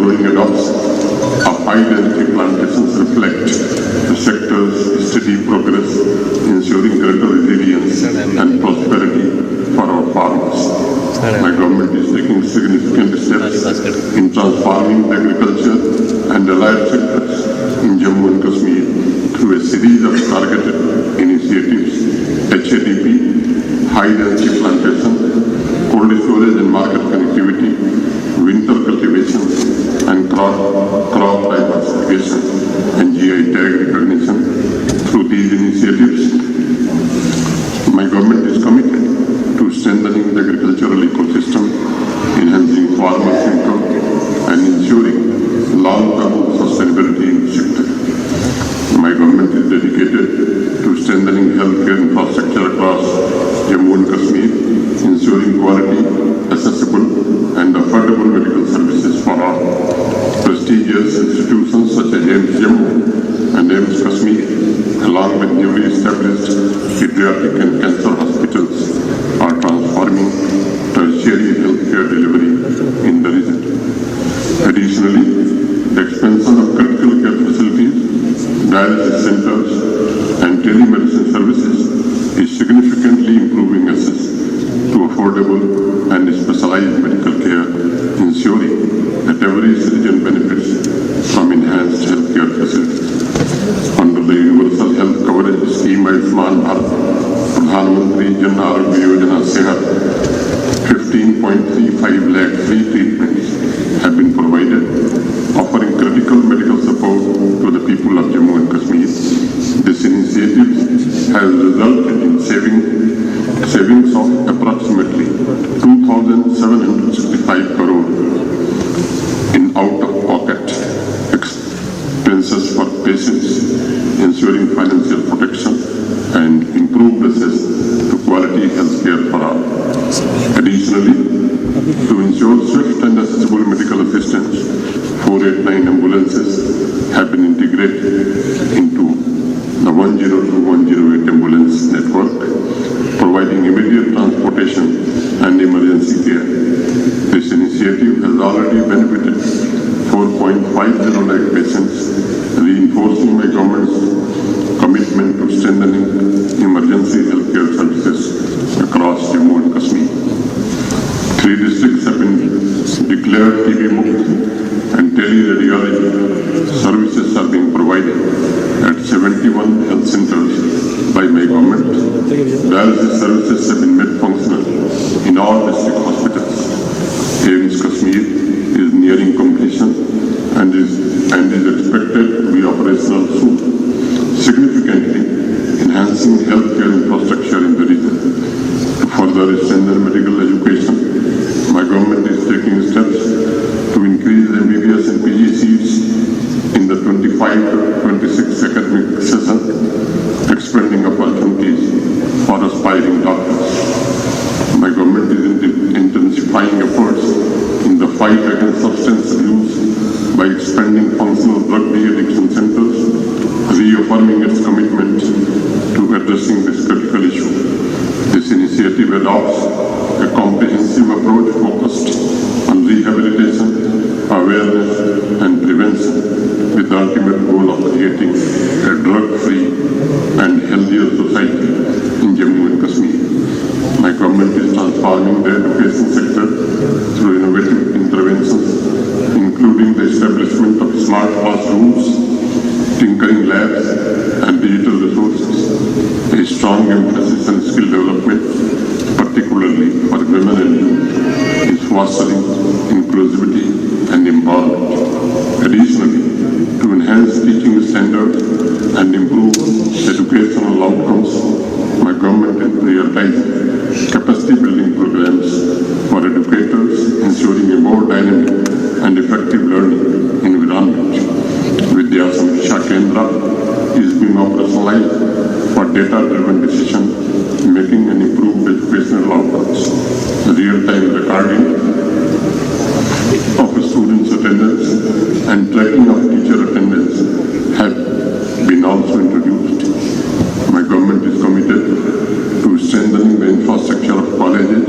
growing adopts of high-density plantations reflect the sector's steady progress, ensuring greater resilience and prosperity for our farmers. My government is taking significant steps in transforming agriculture and allied sectors in Jammu and Kashmir through a series of targeted initiatives: HADP, high-density plantation, cold storage and market connectivity, winter cultivation and crop diversification, and GI tag recognition. Through these initiatives, my government is committed to strengthening the agricultural ecosystem, enhancing farmers' income, and ensuring long-term sustainability in the sector. My government is dedicated to strengthening healthcare infrastructure across Jammu and Kashmir, ensuring quality, accessible, and affordable medical services for all. Prestigious institutions such as AIIMS Jammu and AIIMS Kashmir, along with newly established pediatric and cancer hospitals, are transforming tertiary healthcare delivery in the region. Additionally, the expansion of critical care facilities, dialysis centers, and telemedicine services is significantly improving access to affordable and specialized medical care, ensuring that every citizen benefits from enhanced healthcare facilities. Under the Universal Health Coverage Scheme Ayushman Bharat, Pradhan Mantri Jan Arogya Yojana Sehat, 15.35 lakh free treatments have been provided, offering critical medical support to the people of Jammu and Kashmir. This initiative has resulted in savings of approximately 2,765 crore in out-of-pocket expenses for patients, ensuring financial protection and improved access to quality health care for all. Additionally, to ensure swift and accessible medical assistance, 489 ambulances have been integrated into the 102-108 ambulance network, providing immediate transportation and emergency care. This initiative has already benefited 4.50 lakh patients, reinforcing my government's commitment to strengthening emergency healthcare services across Jammu and Kashmir. 3 districts have been declared TB Mukt, and teleradiology services are being provided at 71 health centers by my government. Dialysis services have been made functional in all district hospitals. AIIMS Kashmir is nearing completion and is expected to be operational soon, significantly enhancing healthcare infrastructure in the region. To further strengthen medical education, my government is taking steps to increase MBBS and PG seats in the 25-26 academic session, expanding opportunities for aspiring doctors. My government is intensifying efforts in the fight against substance abuse by expanding functional drug de-addiction centers, reaffirming its commitment to addressing this critical issue. This initiative adopts a comprehensive approach focused on rehabilitation, awareness, and prevention, with the ultimate goal of creating a drug-free and healthier society in Jammu and Kashmir. My government is transforming the education sector through innovative interventions, including the establishment of smart classrooms, tinkering labs, and digital resources. A strong emphasis on skill development, particularly for women and youth, is fostering inclusivity and empowerment. Additionally, to enhance teaching standards and improve educational outcomes, my government is prioritizing capacity building programs for educators, ensuring a more dynamic and effective learning environment. Vidya Samiksha Kendra is being operationalized for data-driven decision making and improved educational outcomes. Real-time recording of students' attendance and tracking of teacher attendance have been also introduced. My government is committed to strengthening the infrastructure of colleges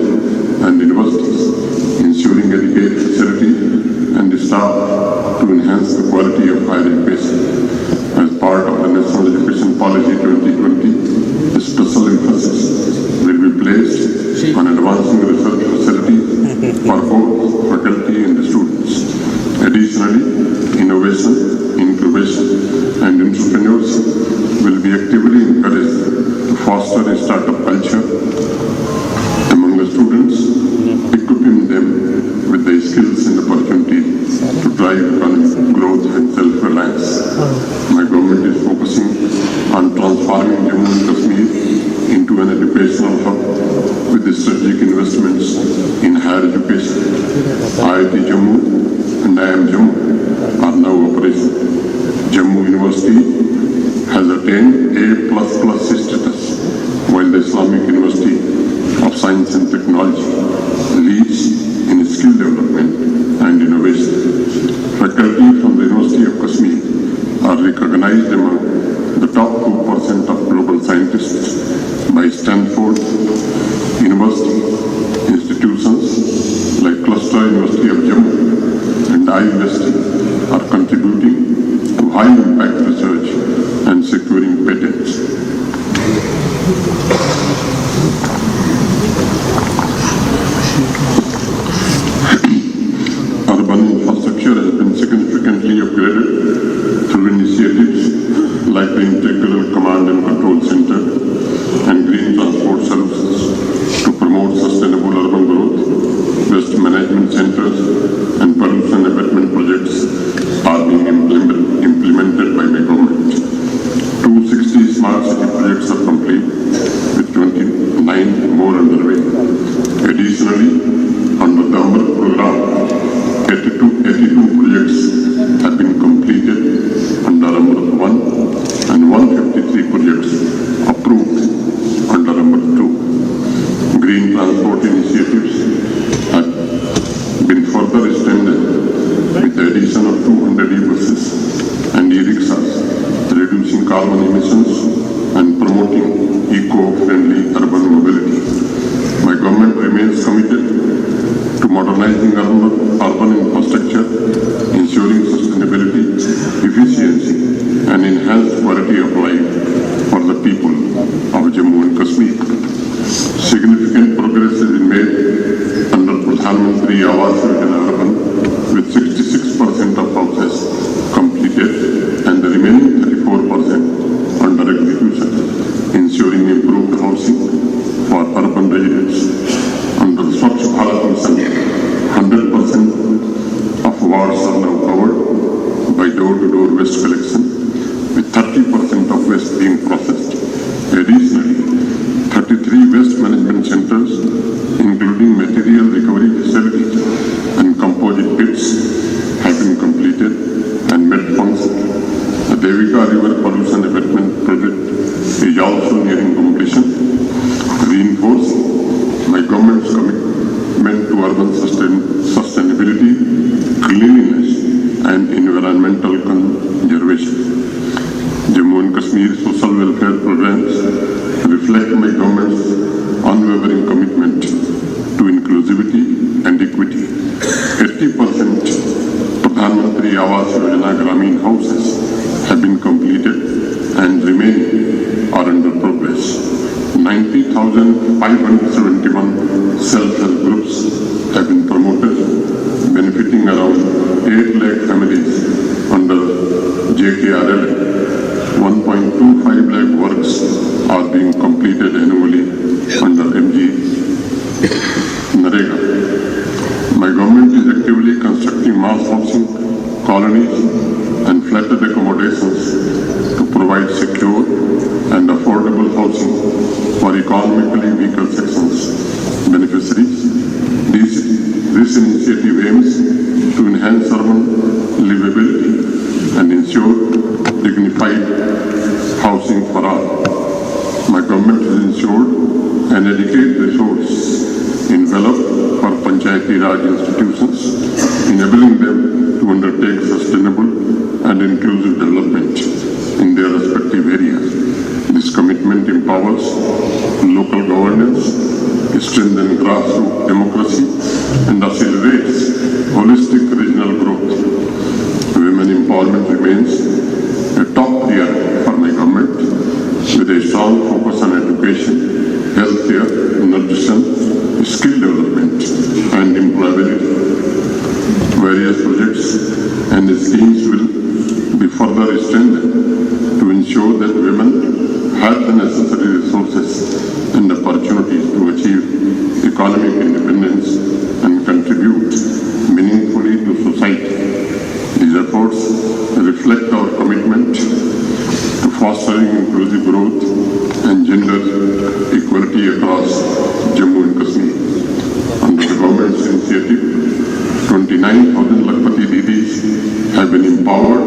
and universities, ensuring adequate facilities and the staff to enhance the quality of higher education. As part of the National Education Policy 2020, a special emphasis will be placed on advancing research facilities for both faculty and the students. Additionally, innovation, incubation, and entrepreneurship will be actively encouraged to foster a startup culture among the students, equipping them with the skills and opportunities to drive economic growth and self-reliance. My government is focusing on transforming Jammu and Kashmir into an educational hub with the strategic investments in higher education. IIT Jammu and IIM Jammu are now operational. Jammu University has attained A++ status, while the Islamic University of Science and Technology leads in skill development and innovation. Faculty from the University of Kashmir are recognized among the top 2% of global scientists by Stanford University. Institutions like Cluster University of Jammu and iUniversity are contributing to high-impact research and securing patents. Urban infrastructure has been significantly upgraded through initiatives like the Integral Command and Control Center and Green Transport Services to promote sustainable urban growth. Waste management centers and pollution abatement projects are being implemented by my government. 260 smart city projects are complete, with 29 more underway. Additionally, under the Amrit program, 82 projects have been completed under Amrit 1 and 153 projects approved under Amrit 2. Green transport initiatives have been further extended with the addition of 200 e-buses and e-rickshaws, reducing carbon emissions and promoting eco-friendly urban mobility. My government remains committed to modernizing urban infrastructure, ensuring sustainability, efficiency, and enhanced quality of life for the people of Jammu and Kashmir. Significant progress has been made under Pradhan Mantri Awas Yojana Urban, with 66% of houses completed and the remaining 34% under execution, ensuring improved housing for urban residents. Under the Swachh Bharat Mission, 100% of wards are now covered by door-to-door waste collection, with 30% of waste being processed. Additionally, 33 waste management centers, including material recovery facilities and composite pits, have been completed and made functional. The Devika River pollution abatement project is also nearing completion, reinforcing my government's commitment to urban sustainability, cleanliness, and environmental conservation. Jammu and Kashmir social welfare programs reflect my government's unwavering commitment to inclusivity and equity. 80% Pradhan Mantri Awas Yojana Gramin houses have been completed and remaining are under progress. 90,571 self-help groups have been promoted, benefiting around 8 lakh families under JKRL. 1.25 lakh works are being completed annually under MG Narega. My government is actively constructing mass housing, colonies, and flatted accommodations to provide secure and affordable housing for economically weaker sections beneficiaries. This initiative aims to enhance urban livability and ensure dignified housing for all. My government has ensured an adequate resource envelope for Panchayati Raj institutions, enabling them to undertake sustainable and inclusive development in their respective areas. This commitment empowers local governance, strengthens grassroots democracy, and accelerates holistic regional growth. remains a top priority for my government, with a strong focus on education, healthcare, nutrition, skill development, and employability. Various projects and schemes will be further strengthened to ensure that women have the necessary resources and opportunities to achieve economic independence and contribute meaningfully to society. These efforts reflect our commitment to fostering inclusive growth and gender equality across Jammu and Kashmir. Under the government's initiative, 29,000 Lakpati Didis have been empowered,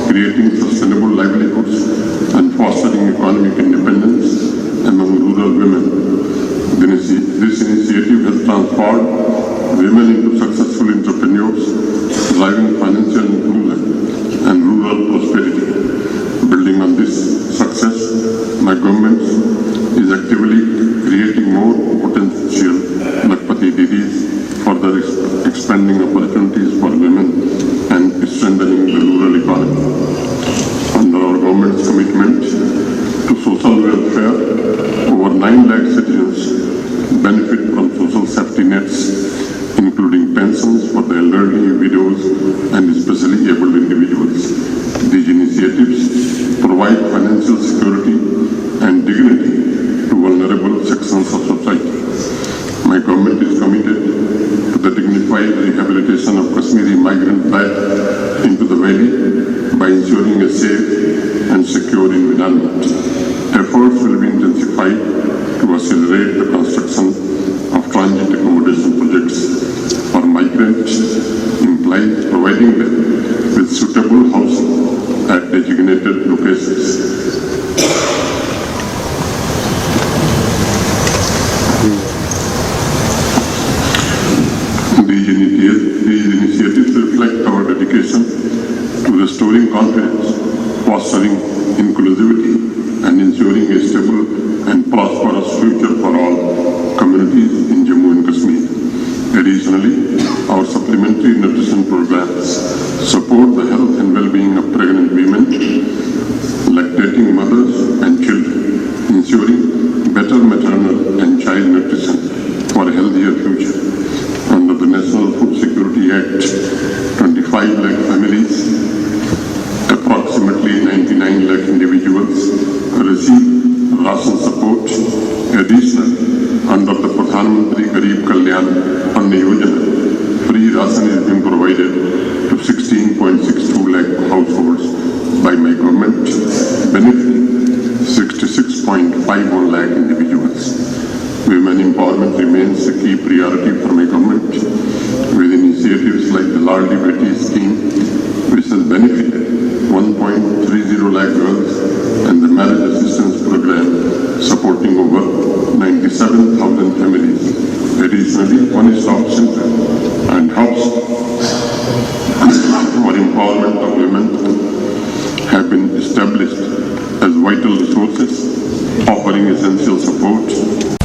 creating sustainable livelihoods and fostering economic independence among rural women. This initiative has transformed women into successful entrepreneurs, driving financial inclusion and rural prosperity. Building on this success, my government is actively creating more potential Lakpati Didis, further expanding opportunities for women and strengthening the rural economy. Under our government's commitment to social welfare, over 9 lakh citizens benefit from social safety nets, including pensions for the elderly, widows, and especially able individuals. These initiatives provide financial security and dignity to vulnerable sections of society. My government is committed to the dignified rehabilitation of Kashmiri migrant back into the valley by ensuring a safe and secure environment. Efforts will be intensified to accelerate the construction of transit accommodation projects for migrants, implying providing them with suitable housing at designated locations. These initiatives reflect our dedication to restoring confidence, fostering inclusivity, and ensuring a stable and prosperous future for all communities in Jammu and Kashmir. Additionally, our supplementary nutrition programs support the health and well-being of pregnant women, lactating mothers, and children, ensuring better maternal and child nutrition for a healthier future. Under the National Food Security Act, 25 lakh families, approximately 99 lakh individuals receive ration support. Additionally, under the Pradhan Mantri Garib Kalyan Ann Yojana, free ration is being provided to 16.62 lakh households by my government, benefiting 66.51 lakh individuals. Women empowerment remains a key priority for my government, with initiatives like the Ladli Beti scheme, which has benefited 1.30 lakh girls, and the marriage assistance program supporting over 97,000 families. Additionally, one-stop center and hubs for empowerment of women have been established as vital resources, offering essential support